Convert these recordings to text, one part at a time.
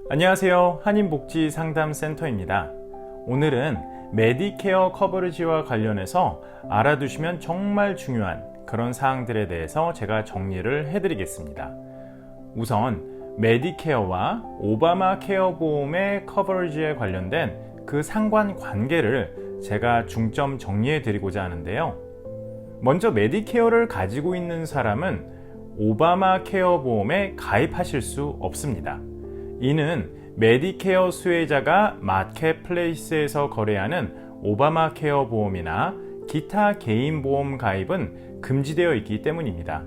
안녕하세요. 한인복지상담센터입니다. 오늘은 메디케어 커버리지와 관련해서 알아두시면 정말 중요한 그런 사항들에 대해서 제가 정리를 해드리겠습니다. 우선 메디케어와 오바마 케어 보험의 커버리지에 관련된 그 상관관계를 제가 중점 정리해 드리고자 하는데요. 먼저 메디케어를 가지고 있는 사람은 오바마 케어 보험에 가입하실 수 없습니다. 이는 메디케어 수혜자가 마켓플레이스에서 거래하는 오바마 케어 보험이나 기타 개인 보험 가입은 금지되어 있기 때문입니다.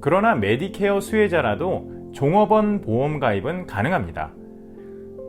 그러나 메디케어 수혜자라도 종업원 보험 가입은 가능합니다.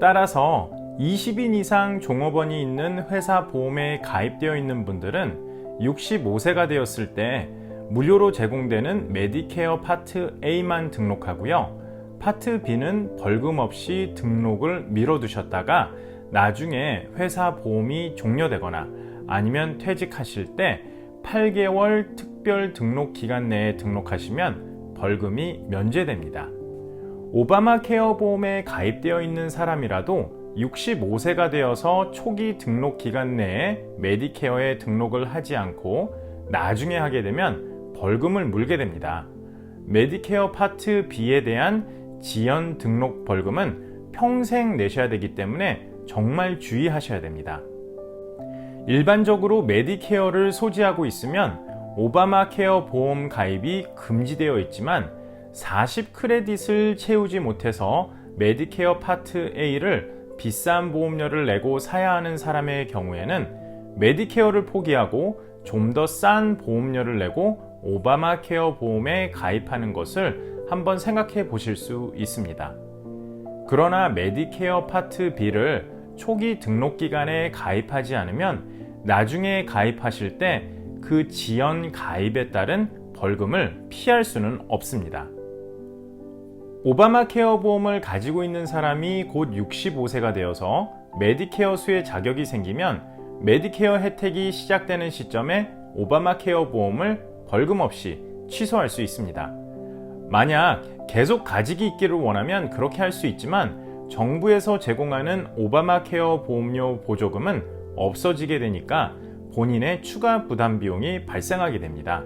따라서 20인 이상 종업원이 있는 회사 보험에 가입되어 있는 분들은 65세가 되었을 때 무료로 제공되는 메디케어 파트 A만 등록하고요. 파트 B는 벌금 없이 등록을 미뤄두셨다가 나중에 회사 보험이 종료되거나 아니면 퇴직하실 때 8개월 특별 등록 기간 내에 등록하시면 벌금이 면제됩니다. 오바마 케어 보험에 가입되어 있는 사람이라도 65세가 되어서 초기 등록 기간 내에 메디케어에 등록을 하지 않고 나중에 하게 되면 벌금을 물게 됩니다. 메디케어 파트 B에 대한 지연 등록 벌금은 평생 내셔야 되기 때문에 정말 주의하셔야 됩니다. 일반적으로 메디케어를 소지하고 있으면 오바마 케어 보험 가입이 금지되어 있지만 40 크레딧을 채우지 못해서 메디케어 파트 A를 비싼 보험료를 내고 사야 하는 사람의 경우에는 메디케어를 포기하고 좀 더 싼 보험료를 내고 오바마 케어 보험에 가입하는 것을 한번 생각해 보실 수 있습니다. 그러나 메디케어 파트 B를 초기 등록 기간에 가입하지 않으면 나중에 가입하실 때 그 지연 가입에 따른 벌금을 피할 수는 없습니다. 오바마 케어 보험을 가지고 있는 사람이 곧 65세가 되어서 메디케어 수혜 자격이 생기면 메디케어 혜택이 시작되는 시점에 오바마 케어 보험을 벌금 없이 취소할 수 있습니다. 만약 계속 가지고 있기를 원하면 그렇게 할 수 있지만 정부에서 제공하는 오바마 케어 보험료 보조금은 없어지게 되니까 본인의 추가 부담 비용이 발생하게 됩니다.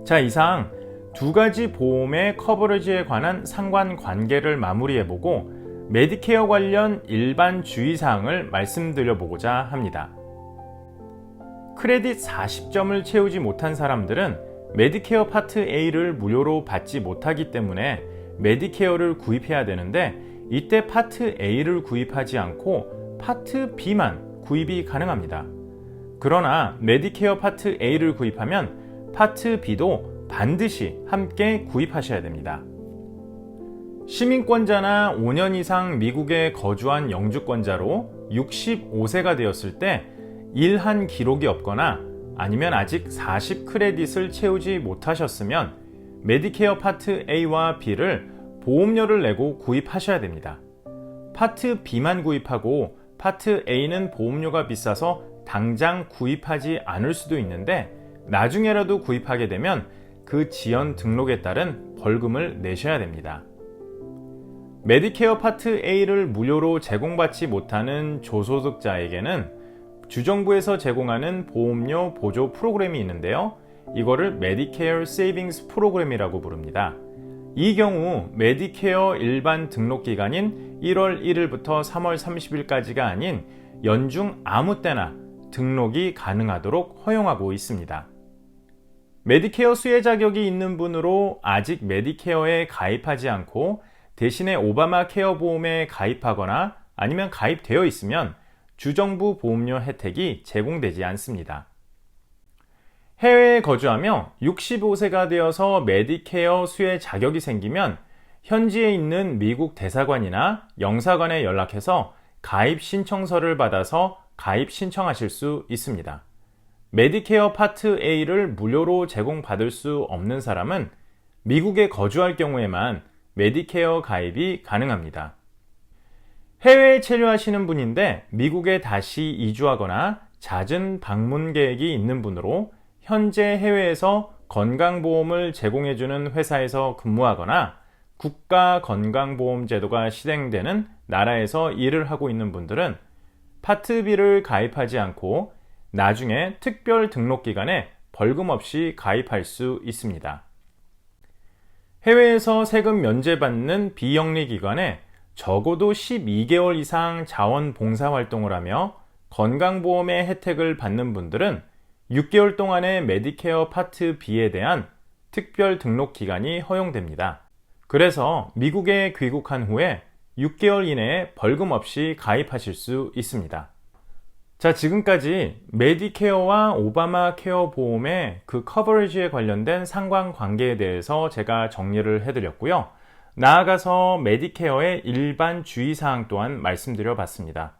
자, 이상 두 가지 보험의 커버리지에 관한 상관관계를 마무리해보고 메디케어 관련 일반 주의사항을 말씀드려보고자 합니다. 크레딧 40점을 채우지 못한 사람들은 메디케어 파트 A를 무료로 받지 못하기 때문에 메디케어를 구입해야 되는데 이때 파트 A를 구입하지 않고 파트 B만 구입이 가능합니다. 그러나 메디케어 파트 A를 구입하면 파트 B도 반드시 함께 구입하셔야 됩니다. 시민권자나 5년 이상 미국에 거주한 영주권자로 65세가 되었을 때 일한 기록이 없거나 아니면 아직 40 크레딧을 채우지 못하셨으면 메디케어 파트 A와 B를 보험료를 내고 구입하셔야 됩니다. 파트 B만 구입하고 파트 A는 보험료가 비싸서 당장 구입하지 않을 수도 있는데 나중에라도 구입하게 되면 그 지연 등록에 따른 벌금을 내셔야 됩니다. 메디케어 파트 A를 무료로 제공받지 못하는 저소득자에게는 주정부에서 제공하는 보험료 보조 프로그램이 있는데요. 이거를 메디케어 세이빙스 프로그램이라고 부릅니다. 이 경우 메디케어 일반 등록 기간인 1월 1일부터 3월 30일까지가 아닌 연중 아무 때나 등록이 가능하도록 허용하고 있습니다. 메디케어 수혜 자격이 있는 분으로 아직 메디케어에 가입하지 않고 대신에 오바마 케어 보험에 가입하거나 아니면 가입되어 있으면 주정부 보험료 혜택이 제공되지 않습니다. 해외에 거주하며 65세가 되어서 메디케어 수혜 자격이 생기면 현지에 있는 미국 대사관이나 영사관에 연락해서 가입 신청서를 받아서 가입 신청하실 수 있습니다. 메디케어 파트 A를 무료로 제공받을 수 없는 사람은 미국에 거주할 경우에만 메디케어 가입이 가능합니다. 해외에 체류하시는 분인데 미국에 다시 이주하거나 잦은 방문 계획이 있는 분으로 현재 해외에서 건강보험을 제공해주는 회사에서 근무하거나 국가건강보험제도가 시행되는 나라에서 일을 하고 있는 분들은 파트 B를 가입하지 않고 나중에 특별 등록기간에 벌금 없이 가입할 수 있습니다. 해외에서 세금 면제받는 비영리 기관에 적어도 12개월 이상 자원봉사활동을 하며 건강보험의 혜택을 받는 분들은 6개월 동안의 메디케어 파트 B에 대한 특별 등록 기간이 허용됩니다. 그래서 미국에 귀국한 후에 6개월 이내에 벌금 없이 가입하실 수 있습니다. 자, 지금까지 메디케어와 오바마 케어 보험의 그 커버리지에 관련된 상관관계에 대해서 제가 정리를 해드렸고요. 나아가서 메디케어의 일반 주의사항 또한 말씀드려 봤습니다.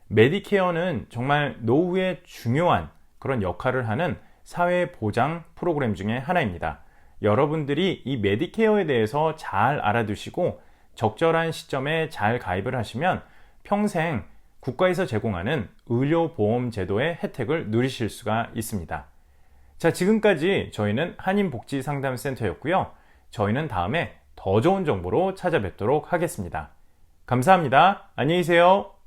메디케어는 정말 노후에 중요한 그런 역할을 하는 사회보장 프로그램 중에 하나입니다. 여러분들이 이 메디케어에 대해서 잘 알아두시고 적절한 시점에 잘 가입을 하시면 평생 국가에서 제공하는 의료보험 제도의 혜택을 누리실 수가 있습니다. 자, 지금까지 저희는 한인복지상담센터였고요. 저희는 다음에 더 좋은 정보로 찾아뵙도록 하겠습니다. 감사합니다. 안녕히 계세요.